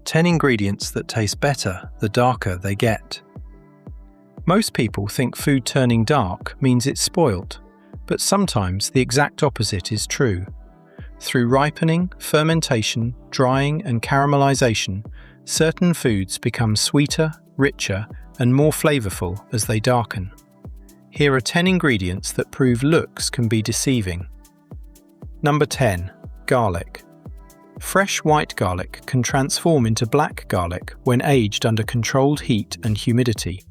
10 ingredients that taste better the darker they get. Most people think food turning dark means it's spoilt, but sometimes the exact opposite is true. Through ripening, fermentation, drying, and caramelization, certain foods become sweeter, richer, and more flavorful as they darken. Here are 10 ingredients that prove looks can be deceiving. Number 10. Garlic. Fresh white garlic can transform into black garlic when aged under controlled heat and humidity.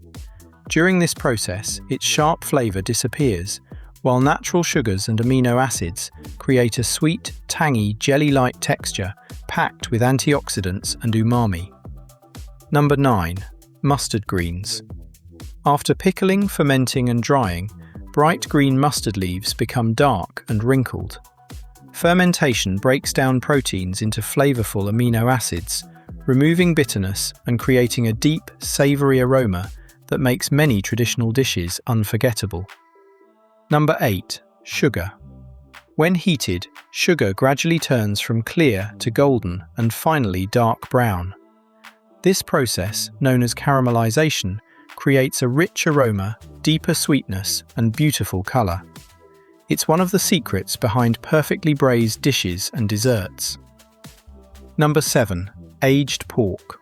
During this process, its sharp flavor disappears, while natural sugars and amino acids create a sweet, tangy, jelly-like texture packed with antioxidants and umami. Number 9. Mustard greens. After pickling, fermenting, and drying, bright green mustard leaves become dark and wrinkled. Fermentation breaks down proteins into flavorful amino acids, removing bitterness and creating a deep, savory aroma that makes many traditional dishes unforgettable. Number 8. Sugar. When heated, sugar gradually turns from clear to golden and finally dark brown. This process, known as caramelization, creates a rich aroma, deeper sweetness, and beautiful color. It's one of the secrets behind perfectly braised dishes and desserts. Number 7. Aged pork.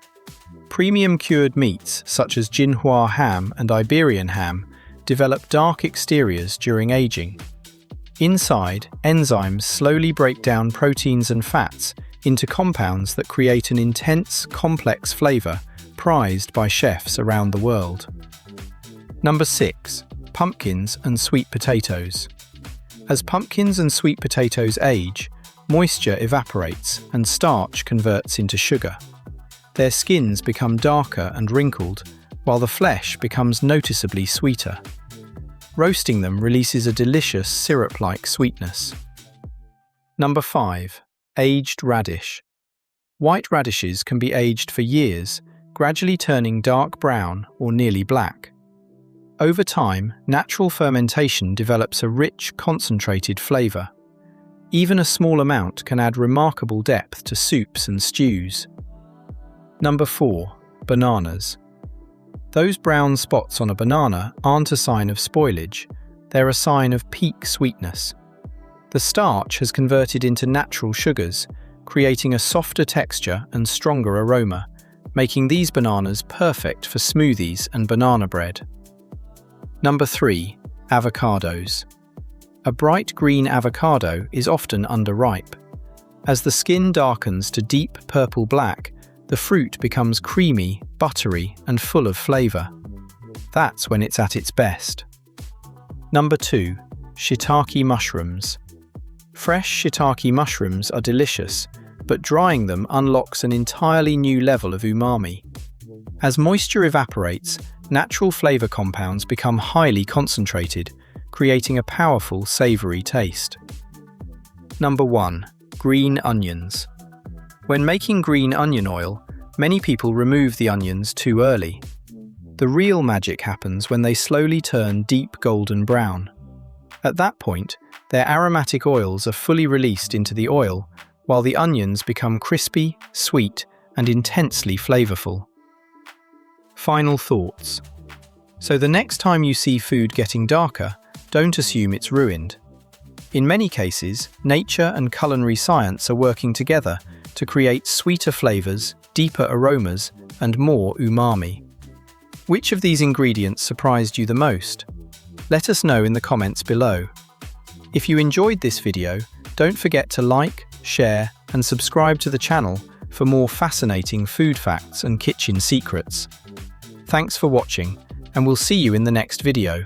Premium cured meats such as Jinhua ham and Iberian ham develop dark exteriors during aging. Inside, enzymes slowly break down proteins and fats into compounds that create an intense, complex flavor prized by chefs around the world. Number 6. Pumpkins and sweet potatoes. As pumpkins and sweet potatoes age, moisture evaporates and starch converts into sugar. Their skins become darker and wrinkled, while the flesh becomes noticeably sweeter. Roasting them releases a delicious syrup-like sweetness. Number 5. Aged radish. White radishes can be aged for years, gradually turning dark brown or nearly black. Over time, natural fermentation develops a rich, concentrated flavor. Even a small amount can add remarkable depth to soups and stews. Number 4. Bananas. Those brown spots on a banana aren't a sign of spoilage, they're a sign of peak sweetness. The starch has converted into natural sugars, creating a softer texture and stronger aroma, making these bananas perfect for smoothies and banana bread. Number 3. Avocados. A bright green avocado is often underripe. As the skin darkens to deep purple-black, the fruit becomes creamy, buttery, and full of flavor. That's when it's at its best. Number 2. Shiitake mushrooms. Fresh shiitake mushrooms are delicious, but drying them unlocks an entirely new level of umami. As moisture evaporates, natural flavor compounds become highly concentrated, creating a powerful, savory taste. Number 1. Green onions. When making green onion oil, many people remove the onions too early. The real magic happens when they slowly turn deep golden brown. At that point, their aromatic oils are fully released into the oil, while the onions become crispy, sweet, and intensely flavorful. Final thoughts. So the next time you see food getting darker, don't assume it's ruined. In many cases, nature and culinary science are working together to create sweeter flavors, deeper aromas, and more umami. Which of these ingredients surprised you the most? Let us know in the comments below. If you enjoyed this video, don't forget to like, share, and subscribe to the channel for more fascinating food facts and kitchen secrets. Thanks for watching, and we'll see you in the next video.